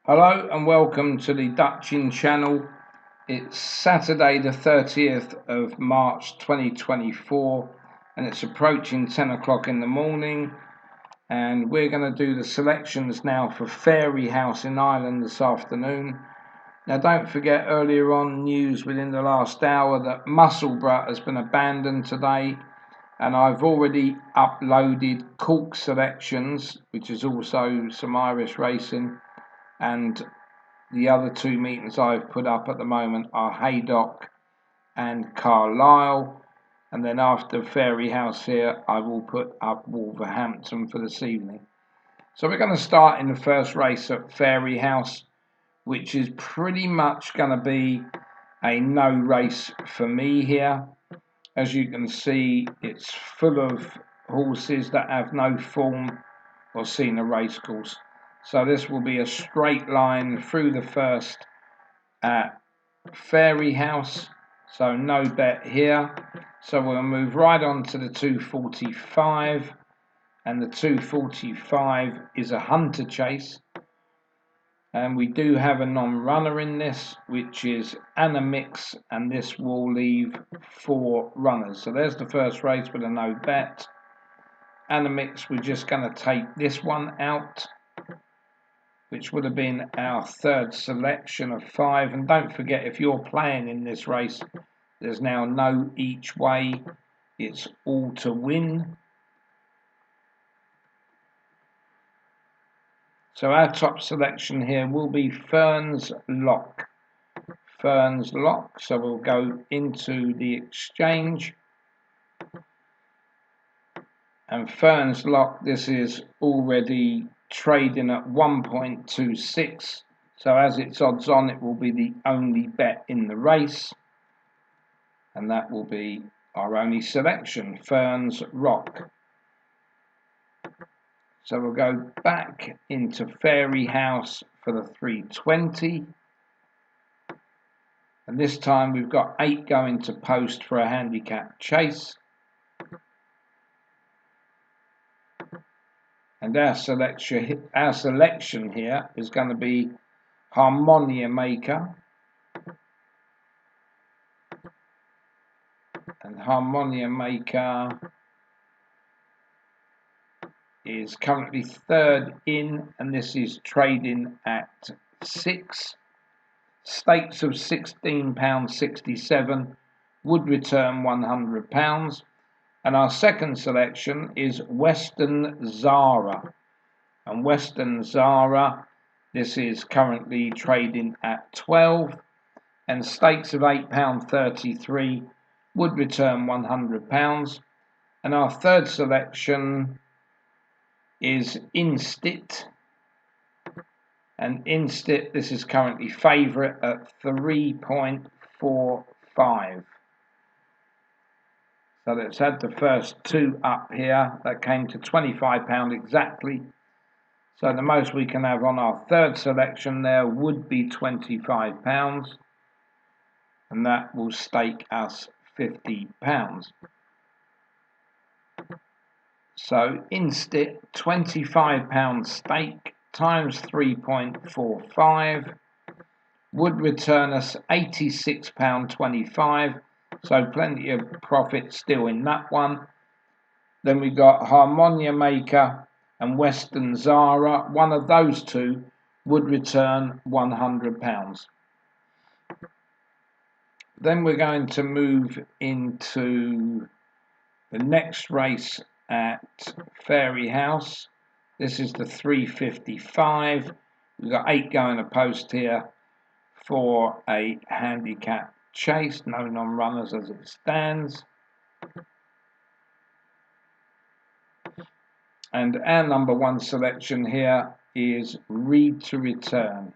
Hello and welcome to the Dutchin channel. It's Saturday the 30th of March 2024 and it's approaching 10 o'clock in the morning, and we're going to do the selections now for Fairyhouse in Ireland this afternoon. Now don't forget, earlier on news within the last hour that Musselburgh has been abandoned today, and I've already uploaded Cork selections, which is also some Irish racing, and the other two meetings I've put up at the moment are Haydock and Carlisle, and then after Fairyhouse here I will put up Wolverhampton for this evening. So we're going to start in the first race at Fairyhouse, which is pretty much going to be a no race for me here. As you can see, it's full of horses that have no form or seen a racecourse. So this will be a straight line through the first at Fairyhouse. So no bet here. So we'll move right on to the 245. And the 245 is a hunter chase. And we do have a non-runner in this, which is Anna Mix, and this will leave 4 runners. So there's the first race with a no bet. Anna Mix, we're just going to take this one out, which would have been our third selection of 5. And don't forget, if you're playing in this race, there's now no each way, it's all to win. So our top selection here will be Ferns Lock. Ferns Lock, so we'll go into the exchange. And Ferns Lock, this is already trading at 1.26. So as it's odds on, it will be the only bet in the race. And that will be our only selection, Ferns Rock. So we'll go back into Fairyhouse for the 320. And this time we've got 8 going to post for a handicap chase. And our selection here is going to be Harmonia Maker. And Harmonia Maker is currently 3rd in, and this is trading at 6. Stakes of £16.67 would return £100. And our second selection is Western Zara. And Western Zara, this is currently trading at 12. And stakes of £8.33 would return £100. And our third selection is Instit. And Instit, this is currently favourite at 3.45. So let's add the first 2 up here. That came to £25 exactly. So the most we can have on our third selection there would be £25. And that will stake us £50. So Instit, £25 stake times 3.45 would return us £86.25. So plenty of profit still in that one. Then we got Harmonia Maker and Western Zara. One of those 2 would return £100. Then we're going to move into the next race at Fairyhouse. This is the 355. We've got 8 going a post here for a handicap chase, no non-runners as it stands. And our number 1 selection here is Red to Return.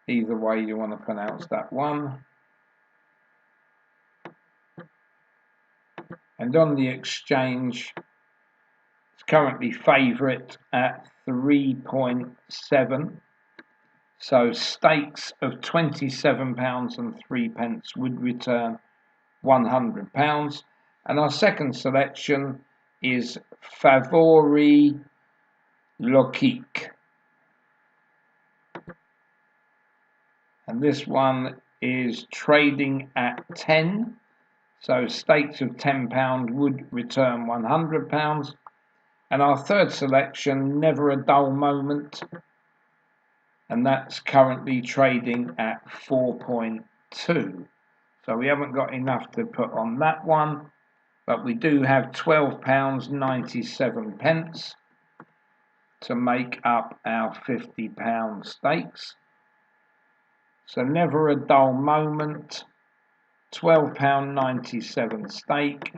Either way you want to pronounce that one. And on the exchange, it's currently favourite at 3.7. So stakes of £27.03 would return £100. And our second selection is Favori Logique. And this one is trading at 10. So stakes of £10 would return £100. And our third selection, Never a Dull Moment, and that's currently trading at 4.2. So we haven't got enough to put on that one, but we do have £12.97 to make up our £50 stakes. So Never a Dull Moment, £12.97 stake,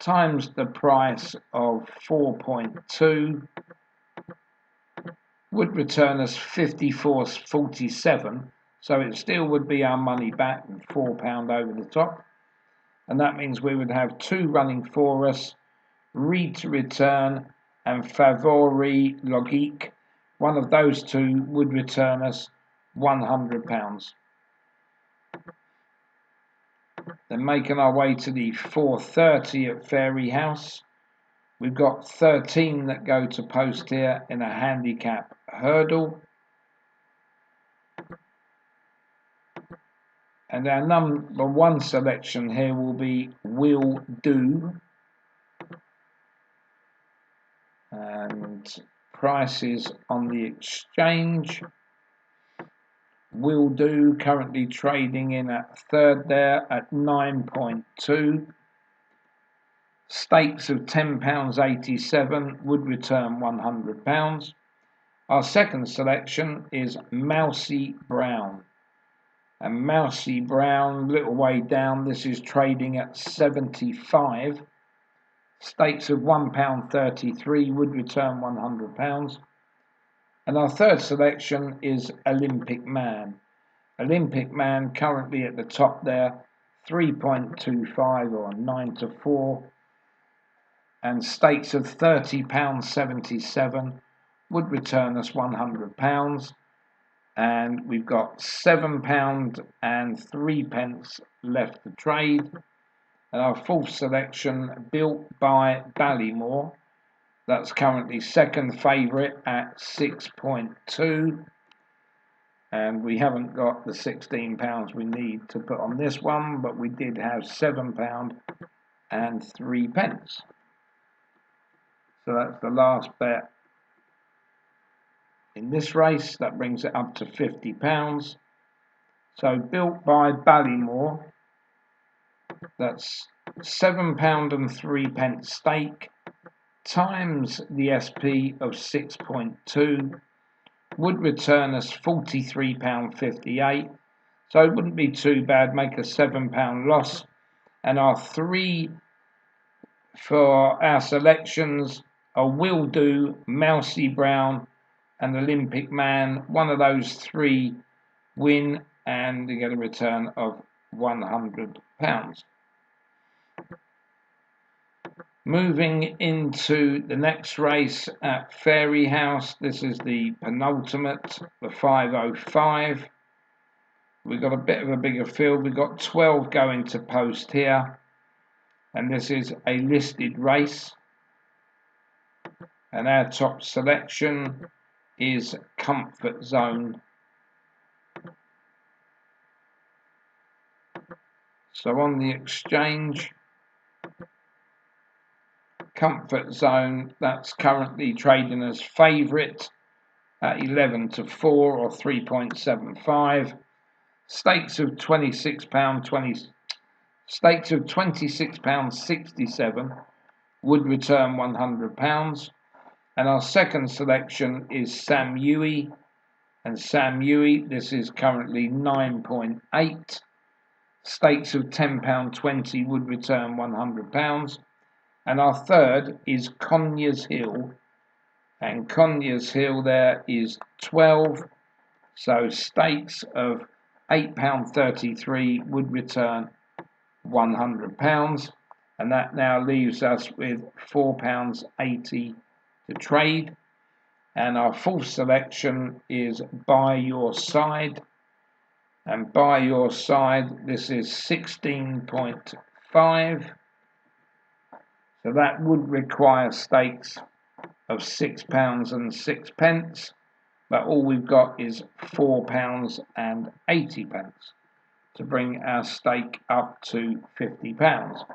times the price of 4.2 would return us 54.47, so it still would be our money back and £4 over the top, and that means we would have two running for us, Read to Return and Favori Logique. One of those two would return us £100. Then making our way to the 4:30 at Fairyhouse. We've got 13 that go to post here in a handicap hurdle. And our number one selection here will be Will Do. And prices on the exchange. Will Do currently trading in at third there at 9.2. Stakes of £10.87 would return £100. Our second selection is Mousy Brown. And Mousy Brown, little way down, this is trading at 75. Stakes of £1.33 would return £100. And our third selection is Olympic Man. Olympic Man currently at the top there, 3.25 or 9 to 4. And stakes of £30.77 would return us £100. And we've got £7.03 left to trade. And our fourth selection, Built by Ballymore, that's currently second favourite at 6.2. And we haven't got the £16 we need to put on this one, but we did have £7.03. So that's the last bet in this race. That brings it up to £50. So Built by Ballymore, that's £7.03 stake times the SP of 6.2 would return us £43.58. So it wouldn't be too bad, make a £7 loss. And our three for our selections are Will Do, Mousy Brown and Olympic Man. One of those three win and you get a return of £100. Moving into the next race at Fairyhouse, this is the penultimate, the 5:05. We've got a bit of a bigger field. We've got 12 going to post here, and this is a listed race. And our top selection is Comfort Zone. So on the exchange, Comfort Zone, that's currently trading as favourite at 11 to 4 or 3.75. Stakes of £26.20. Stakes of £26.67 would return £100. And our second selection is Sam Yui. And Sam Yui, this is currently 9.8. Stakes of £10.20 would return £100. And our third is Conyers Hill. And Conyers Hill there is 12. So stakes of £8.33 would return £100. And that now leaves us with £4.80 to trade. And our fourth selection is By Your Side. And By Your Side, this is 16.5. So that would require stakes of £6.06, but all we've got is £4.80 to bring our stake up to £50.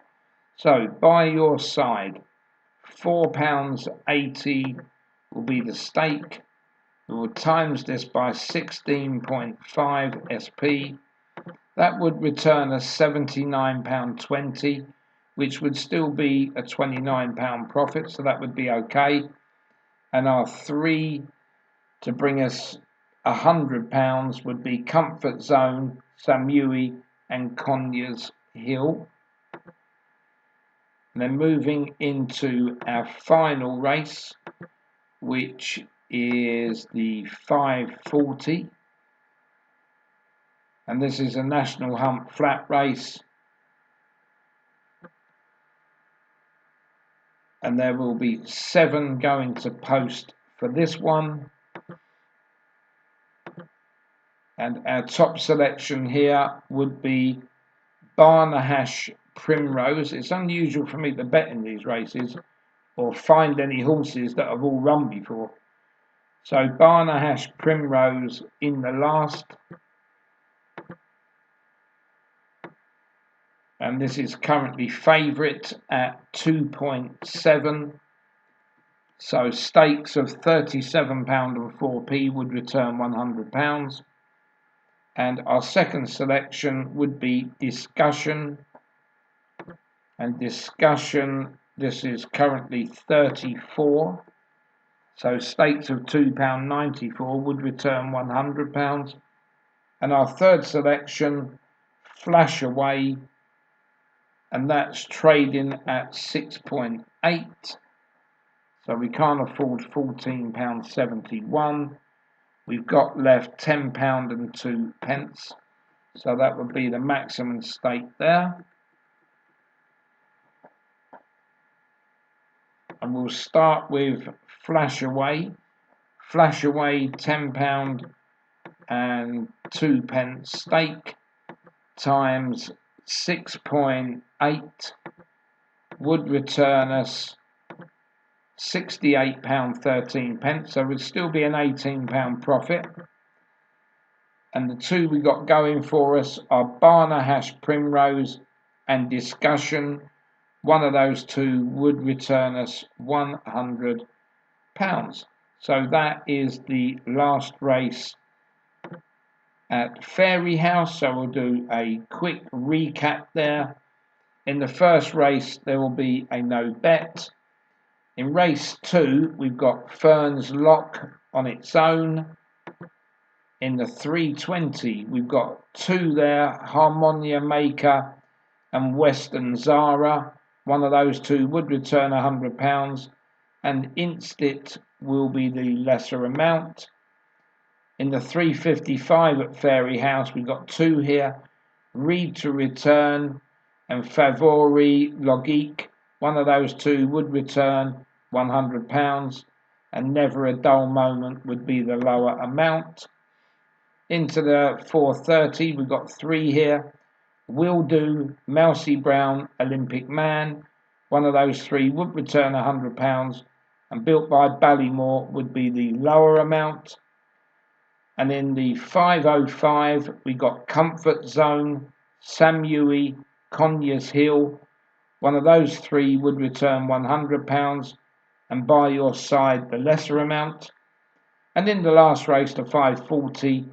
So by your side, £4.80 will be the stake. We will times this by 16.5 SP. That would return us £79.20, which would still be a £29 profit, so that would be okay. And our 3 to bring us £100 would be Comfort Zone, Samui and Conyers Hill. And then moving into our final race, which is the 540. And this is a National Hunt flat race. And there will be 7 going to post for this one. And our top selection here would be Barnahash Primrose. It's unusual for me to bet in these races or find any horses that have all run before. So Barnahash Primrose in the last. And this is currently favourite at 2.7. So stakes of £37 and 4p would return £100. And our second selection would be Discussion. And Discussion, this is currently 34. So stakes of £2.94 would return £100. And our third selection, Flash Away, and that's trading at 6.8. So we can't afford £14.71. We've got left £10 and 2p. So that would be the maximum stake there. And we'll start with Flash Away. Flash Away, £10 and 2p stake times 6.8 would return us £68.13. So it would still be an £18 profit. And the 2 we got going for us are Barnahash Primrose and Discussion. One of those 2 would return us £100. So that is the last race at Fairyhouse. So we'll do a quick recap there. In the first race, there will be a no bet. In race 2, we've got Fern's Lock on its own. In the 320, we've got 2 there, Harmonia Maker and Western Zara. One of those 2 would return £100, and Instit will be the lesser amount. In the 355 at Fairyhouse, we've got 2 here, Read to Return and Favori Logique. One of those 2 would return £100, and Never a Dull Moment would be the lower amount. Into the 430, we've got 3 here. Will Do, Mousy Brown, Olympic Man. One of those 3 would return £100, and Built by Ballymore would be the lower amount. And in the 505, we got Comfort Zone, Samui, Conyers Hill. One of those 3 would return £100, and By Your Side the lesser amount. And in the last race, the 540,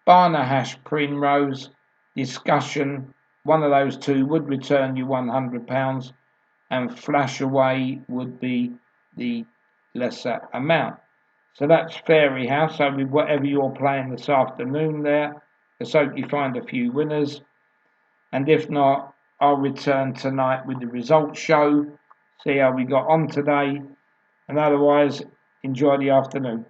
Barnahash Primrose, Discussion. One of those 2 would return you £100, and Flash Away would be the lesser amount. So that's Fairyhouse. So with whatever you're playing this afternoon there, let's hope you find a few winners. And if not, I'll return tonight with the results show, see how we got on today, and otherwise, enjoy the afternoon.